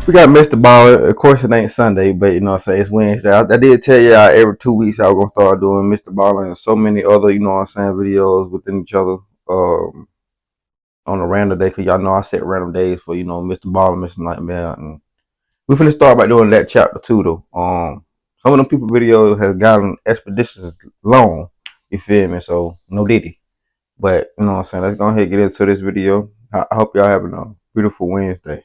We got Mr. Ball. Of course, it ain't Sunday, but you know what I'm saying, it's Wednesday. I did tell y'all every 2 weeks I was gonna start doing Mr. Ball and so many other, you know what I'm saying, videos within each other on a random day. Cause y'all know I set random days for, you know, Mr. Ball and Mr. Nightmare. And we finna start by doing that chapter too though. Some of them people videos has gotten expeditions long. You feel me? So no diddy. But you know what I'm saying, let's go ahead and get into this video. I hope y'all having a beautiful Wednesday.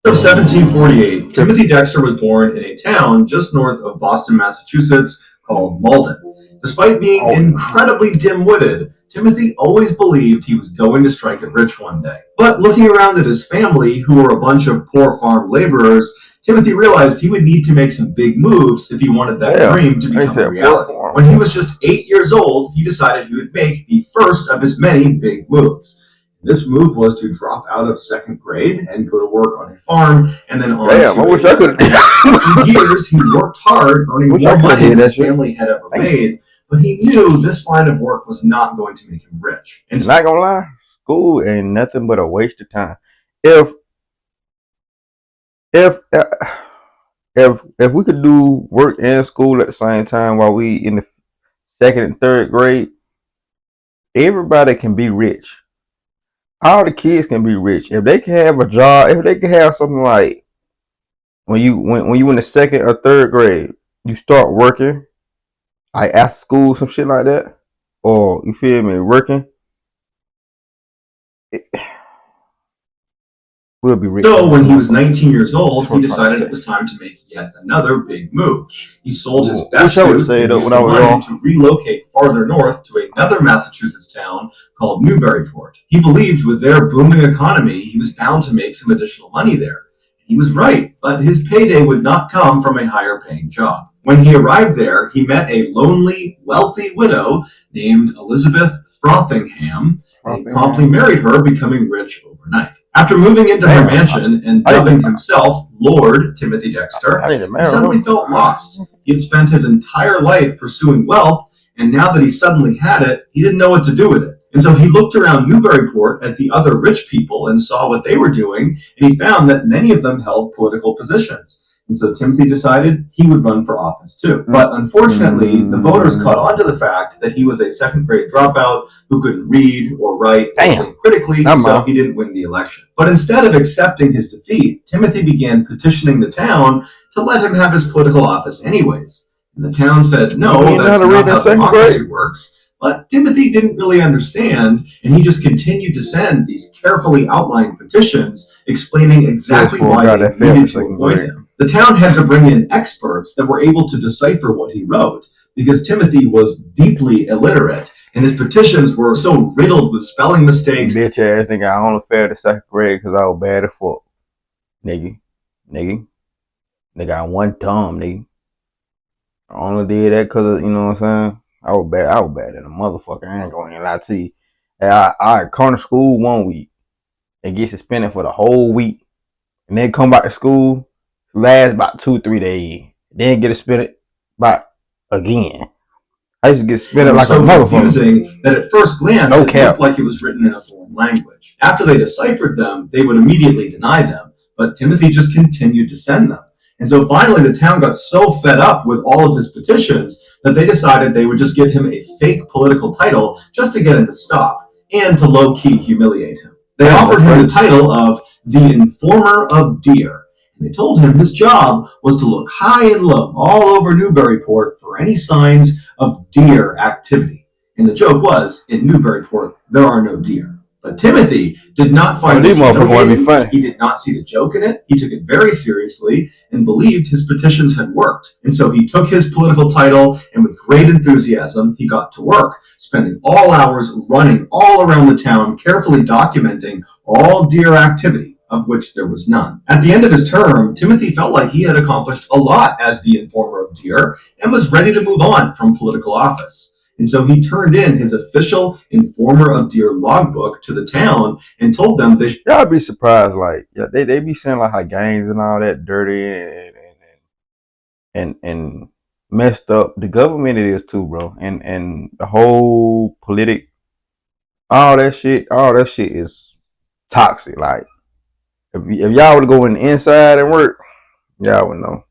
Of 1748, Timothy Dexter was born in a town just north of Boston, Massachusetts called Malden. Despite being incredibly dim-witted, Timothy always believed he was going to strike it rich one day. But looking around at his family, who were a bunch of poor farm laborers, Timothy realized he would need to make some big moves if he wanted that dream to become a reality. When he was just 8 years old, he decided he would make the first of his many big moves. This move was to drop out of second grade and go to work on a farm, and then on I wish I could. For years, he worked hard, earning more money than his family had ever made, but he knew this line of work was not going to make him rich. And not gonna lie, school ain't nothing but a waste of time. If if if we could do work and school at the same time while we in the second and third grade, everybody can be rich. All the kids can be rich if they can have a job. If they can have something like when you in the second or third grade, you start working like after school, some shit like that, or you feel me, working. We'll be rich. So when he was 19 years old, he decided it was time to make yet another big move. He sold his best suit and used the money to relocate farther north to another Massachusetts town called Newburyport. He believed with their booming economy, he was bound to make some additional money there. He was right, but his payday would not come from a higher paying job. When he arrived there, he met a lonely, wealthy widow named Elizabeth Frothingham and promptly married her, becoming rich overnight. After moving into her mansion and dubbing himself Lord Timothy Dexter, he suddenly felt lost. He had spent his entire life pursuing wealth, and now that he suddenly had it, he didn't know what to do with it. And so he looked around Newburyport at the other rich people and saw what they were doing, and he found that many of them held political positions. And so Timothy decided he would run for office too. But unfortunately, the voters caught on to the fact that he was a second grade dropout who couldn't read or write or think critically, so he didn't win the election. But instead of accepting his defeat, Timothy began petitioning the town to let him have his political office anyways. And the town said, no, that's not how democracy works. But Timothy didn't really understand, and he just continued to send these carefully outlined petitions explaining exactly why they needed to appoint him. The town had to bring in experts that were able to decipher what he wrote, because Timothy was deeply illiterate, and his petitions were so riddled with spelling mistakes. Bitch ass nigga, I only failed the second grade because I was bad as fuck. Nigga, I wasn't dumb, nigga. I only did that because of, you know what I'm saying? I was bad than a motherfucker. I ain't going to lie to you. I come to school 1 week and get suspended for the whole week. And then come back to school, last about 2-3 days. Then get suspended back again. I used to get suspended like a motherfucker. Confusing that at first glance it looked like it was written in a foreign language. After they deciphered them, they would immediately deny them. But Timothy just continued to send them. And so finally the town got so fed up with all of his petitions that they decided they would just give him a fake political title just to get him to stop and to low-key humiliate him. They offered him the title of the Informer of Deer. And they told him his job was to look high and low all over Newburyport for any signs of deer activity. And the joke was, in Newburyport, there are no deer. But Timothy did not find this funny. He did not see the joke in it. He took it very seriously and believed his petitions had worked. And so he took his political title and with great enthusiasm, he got to work, spending all hours running all around the town, carefully documenting all deer activity, of which there was none. At the end of his term, Timothy felt like he had accomplished a lot as the Informer of Deer and was ready to move on from political office. And so he turned in his official Informer of Deer logbook to the town and told them they should. Y'all be surprised, like, yeah, they be saying like how gangs and all that dirty and messed up. The government it is too, bro. And the whole all that shit is toxic. Like if y'all would go in the inside and work, y'all would know.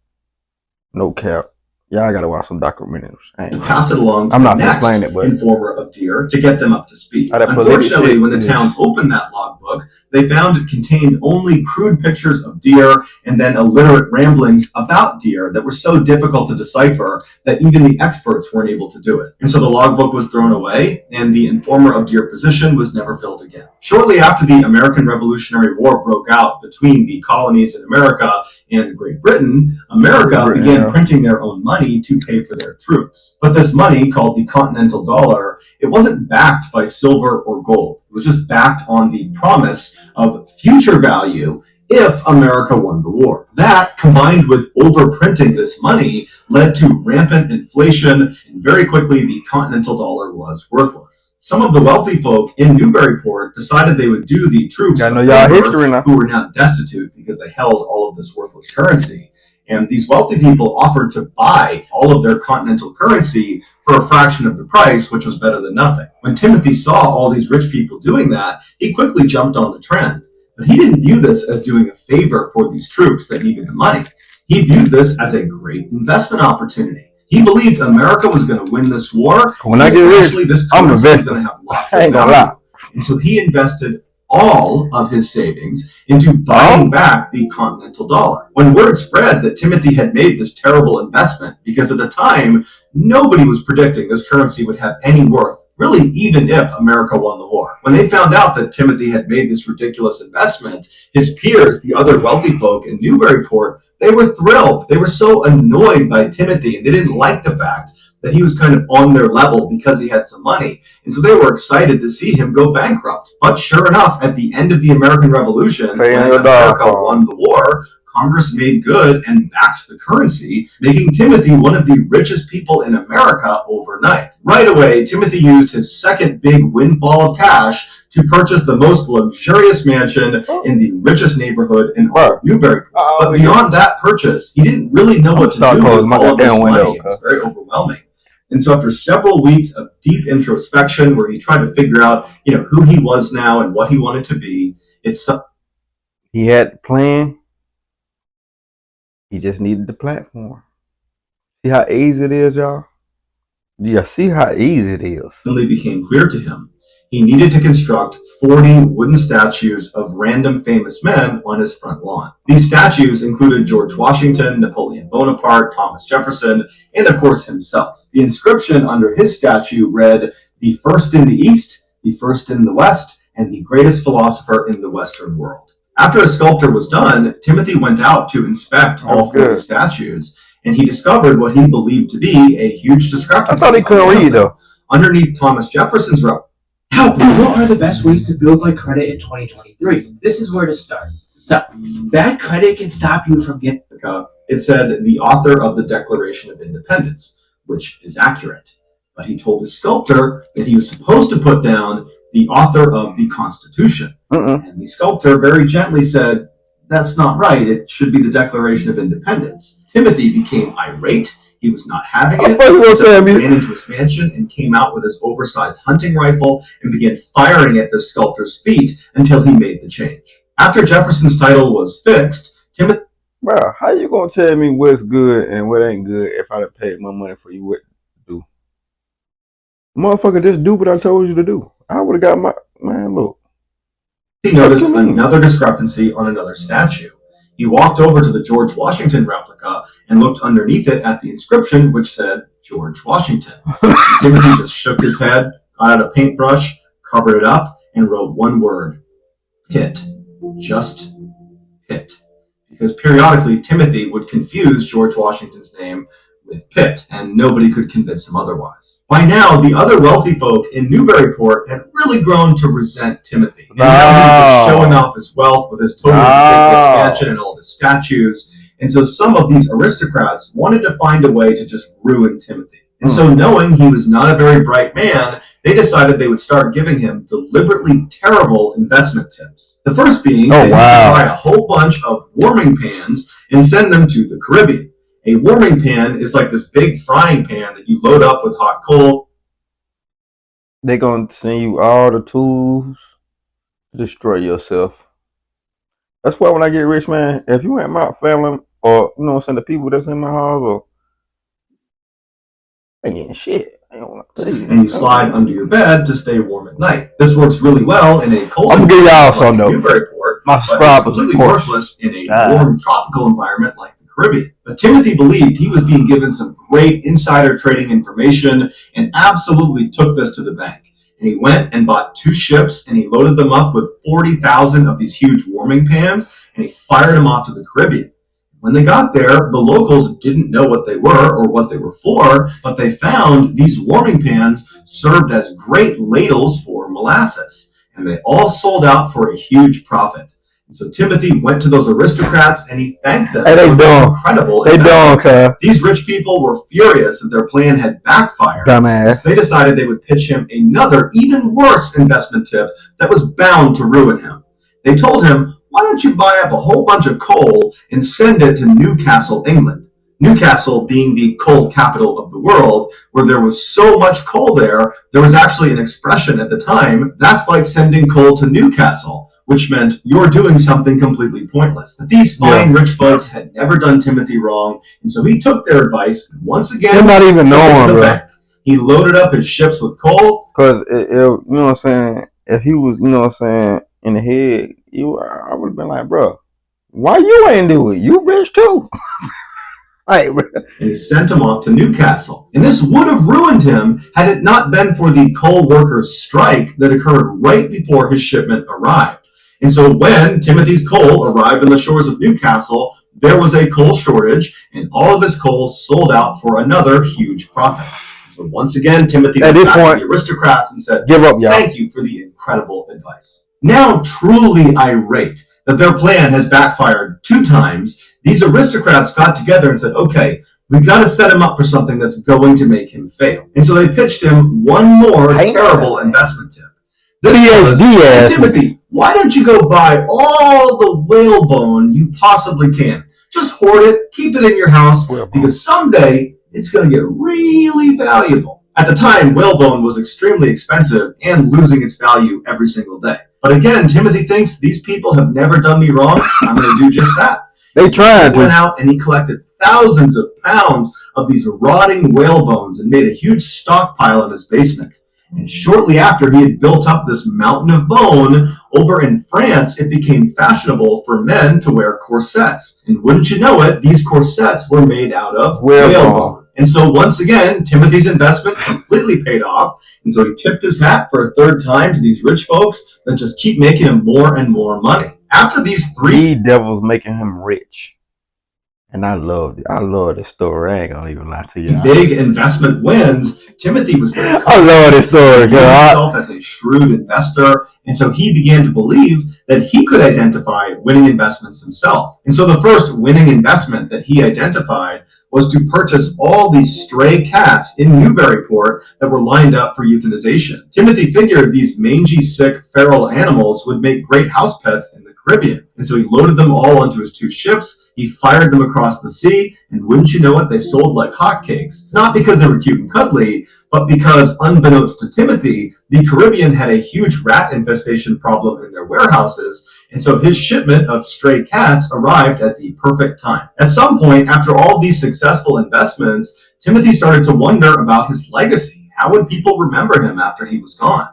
No cap. Y'all gotta watch some documentaries. And pass it along to I'm the not gonna next explain it, but informer of Deer to get them up to speed. that Unfortunately, when the is- town opened that logbook, they found it contained only crude pictures of deer and then illiterate ramblings about deer that were so difficult to decipher that even the experts weren't able to do it. And so the logbook was thrown away, and the informer of Deer position was never filled again. Shortly after the American Revolutionary War broke out between the colonies in America and Great Britain, America began printing their own money to pay for their troops. But this money, called the Continental Dollar, it wasn't backed by silver or gold. It was just backed on the promise of future value if America won the war. That, combined with overprinting this money, led to rampant inflation, and very quickly the Continental Dollar was worthless. Some of the wealthy folk in Newburyport decided they would do the troops who were now destitute because they held all of this worthless currency. And these wealthy people offered to buy all of their continental currency for a fraction of the price, which was better than nothing. When Timothy saw all these rich people doing that, he quickly jumped on the trend. But he didn't view this as doing a favor for these troops that needed the money. He viewed this as a great investment opportunity. He believed America was going to win this war. When I get rich, I'm investing. Going to have lots of value. And so he invested all of his savings into buying back the Continental Dollar. When word spread that Timothy had made this terrible investment, because at the time, nobody was predicting this currency would have any worth, really even if America won the war. When they found out that Timothy had made this ridiculous investment, his peers, the other wealthy folk in Newburyport, they were thrilled. They were so annoyed by Timothy, and they didn't like the fact that he was kind of on their level because he had some money. And so they were excited to see him go bankrupt. But sure enough, at the end of the American Revolution, when America won the war, Congress made good and backed the currency, making Timothy one of the richest people in America overnight. Right away, Timothy used his second big windfall of cash to purchase the most luxurious mansion in the richest neighborhood in all of Newburyport. But beyond that purchase, he didn't really know what to do with all of this money. It was very overwhelming. And so after several weeks of deep introspection where he tried to figure out, who he was now and what he wanted to be, he had a plan. He just needed the platform. See how easy it is, y'all? Yeah, see how easy it is. Suddenly became clear to him. He needed to construct 40 wooden statues of random famous men on his front lawn. These statues included George Washington, Napoleon Bonaparte, Thomas Jefferson, and of course himself. The inscription under his statue read, "The first in the East, the first in the West, and the greatest philosopher in the Western world." After a sculptor was done, Timothy went out to inspect all 40 statues, and he discovered what he believed to be a huge discrepancy. I thought he couldn't read, though. Underneath Thomas Jefferson's row. Help! What are the best ways to build my credit in 2023? This is where to start. So, bad credit can stop you from getting... It said the author of the Declaration of Independence, which is accurate. But he told his sculptor that he was supposed to put down the author of the Constitution. And the sculptor very gently said, "That's not right. It should be the Declaration of Independence." Timothy became irate. He was not having it. He ran into his mansion and came out with his oversized hunting rifle and began firing at the sculptor's feet until he made the change. After Jefferson's title was fixed, Timothy... Bro, how you gonna tell me what's good and what ain't good if I done paid my money for you what to do? Motherfucker, just do what I told you to do. I would have got my... Man, look. He noticed another discrepancy on another statue. He walked over to the George Washington replica and looked underneath it at the inscription, which said George Washington. Timothy just shook his head, got out a paintbrush, covered it up, and wrote one word: Pitt. Just Pitt. Because periodically Timothy would confuse George Washington's name with Pitt, and nobody could convince him otherwise. By now, the other wealthy folk in Newburyport had really grown to resent Timothy. And now he was showing off his wealth with his totally ridiculous mansion and all the statues. And so some of these aristocrats wanted to find a way to just ruin Timothy. And so knowing he was not a very bright man, they decided they would start giving him deliberately terrible investment tips. The first being they would buy a whole bunch of warming pans and send them to the Caribbean. A warming pan is like this big frying pan that you load up with hot coal. They're gonna send you all the tools to destroy yourself. That's why when I get rich, man, if you ain't my family or you know what I'm saying, the people that's in my house or they ain't getting shit. I don't want to tell you. And you slide under your bed to stay warm at night. This works really well in a cold I'm gonna give y'all some though. Newburyport, My subscribers, completely of course. worthless in a warm tropical environment like the Caribbean. But Timothy believed he was being given some great insider trading information and absolutely took this to the bank. And he went and bought 2 ships and he loaded them up with 40,000 of these huge warming pans and he fired them off to the Caribbean. When they got there, the locals didn't know what they were or what they were for, but they found these warming pans served as great ladles for molasses, and they all sold out for a huge profit. And so Timothy went to those aristocrats and he thanked them. Hey, they dumb. Incredible. They dumb, cuz. These rich people were furious that their plan had backfired. Dumbass. They decided they would pitch him another, even worse investment tip that was bound to ruin him. They told him, why don't you buy up a whole bunch of coal and send it to Newcastle, England? Newcastle being the coal capital of the world, where there was so much coal there was actually an expression at the time, that's like sending coal to Newcastle, which meant you're doing something completely pointless. But these fine rich folks had never done Timothy wrong, and so he took their advice, and once again, they're not even knowing, bro. He loaded up his ships with coal. Because, you know what I'm saying, if he was, you know what I'm saying, in the head, I would have been like, bro, why you ain't do it? You rich too. And he sent him off to Newcastle. And this would have ruined him had it not been for the coal workers' strike that occurred right before his shipment arrived. And so when Timothy's coal arrived on the shores of Newcastle, there was a coal shortage, and all of his coal sold out for another huge profit. So once again, Timothy went back to the aristocrats and said, give up, y'all. Thank you for the incredible advice. Now truly irate that their plan has backfired 2 times, these aristocrats got together and said, okay, we've got to set him up for something that's going to make him fail. And so they pitched him one more terrible investment tip. This was, hey, Timothy, why don't you go buy all the whalebone you possibly can? Just hoard it, keep it in your house, because someday it's going to get really valuable. At the time, whalebone was extremely expensive and losing its value every single day. But again, Timothy thinks these people have never done me wrong. I'm going to do just that. They tried to. He went out and he collected thousands of pounds of these rotting whale bones and made a huge stockpile in his basement. And shortly after he had built up this mountain of bone, over in France, it became fashionable for men to wear corsets. And wouldn't you know it, these corsets were made out of whale bone. And so once again, Timothy's investment completely paid off. And so he tipped his hat for a 3rd time to these rich folks that just keep making him more and more money. After these 3 devils making him rich. And I love this story. I ain't gonna even lie to you. Big investment wins. Timothy was very I love this story, he himself as a shrewd investor, and so he began to believe that he could identify winning investments himself. And so the first winning investment that he identified was to purchase all these stray cats in Newburyport that were lined up for euthanization. Timothy figured these mangy, sick, feral animals would make great house pets in the Caribbean. And so he loaded them all onto his 2 ships, he fired them across the sea, and wouldn't you know it, they sold like hotcakes. Not because they were cute and cuddly, but because, unbeknownst to Timothy, the Caribbean had a huge rat infestation problem in their warehouses, and so his shipment of stray cats arrived at the perfect time. At some point, after all these successful investments, Timothy started to wonder about his legacy. How would people remember him after he was gone?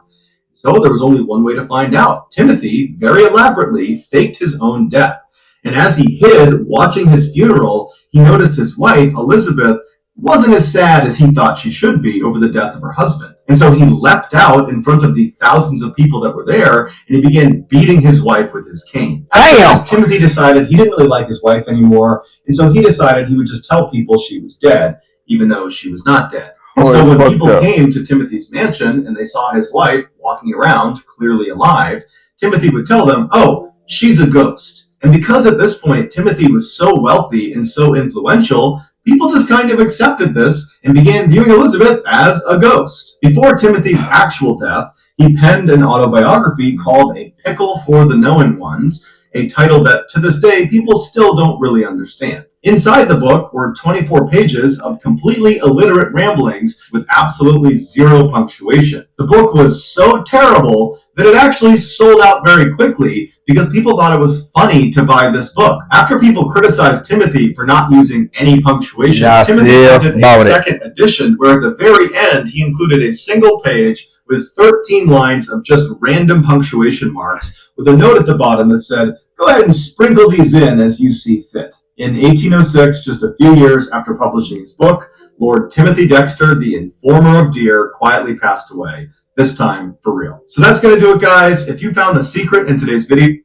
So there was only one way to find out. Timothy, very elaborately, faked his own death. And as he hid, watching his funeral, he noticed his wife, Elizabeth, wasn't as sad as he thought she should be over the death of her husband. And so he leapt out in front of the thousands of people that were there, and he began beating his wife with his cane. Damn! Timothy decided he didn't really like his wife anymore, and so he decided he would just tell people she was dead, even though she was not dead. And so when people came to Timothy's mansion and they saw his wife walking around, clearly alive, Timothy would tell them, oh, she's a ghost. And because at this point Timothy was so wealthy and so influential, people just kind of accepted this and began viewing Elizabeth as a ghost. Before Timothy's actual death, he penned an autobiography called A Pickle for the Knowing Ones, a title that to this day people still don't really understand. Inside the book were 24 pages of completely illiterate ramblings with absolutely zero punctuation. The book was so terrible that it actually sold out very quickly because people thought it was funny to buy this book. After people criticized Timothy for not using any punctuation, Timothy printed a second edition where at the very end he included a single page with 13 lines of just random punctuation marks with a note at the bottom that said, "Go ahead and sprinkle these in as you see fit." In 1806, just a few years after publishing his book, Lord Timothy Dexter, the informer of deer, quietly passed away, this time for real. So that's going to do it, guys. If you found the secret in today's video,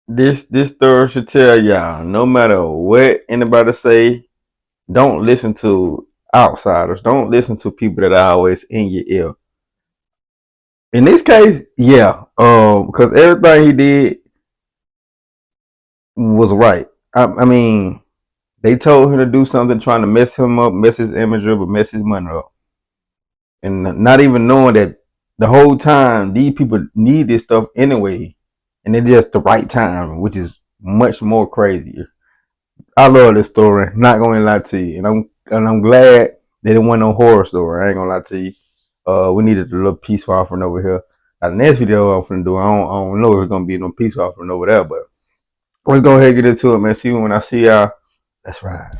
this story should tell y'all, no matter what anybody say, don't listen to outsiders. Don't listen to people that are always in your ear. In this case, yeah, because everything he did was right. I mean, they told him to do something trying to mess him up, mess his image up, or mess his money up. And not even knowing that the whole time these people need this stuff anyway. And it's just the right time, which is much more crazier. I love this story, not gonna lie to you. And I'm glad they didn't want no horror story. I ain't gonna lie to you. We needed a little peace offering over here. Now, the next video I'm gonna do, I don't know if it's gonna be no peace offering over there, but let's go ahead and get into it, man. See you when I see y'all. That's right.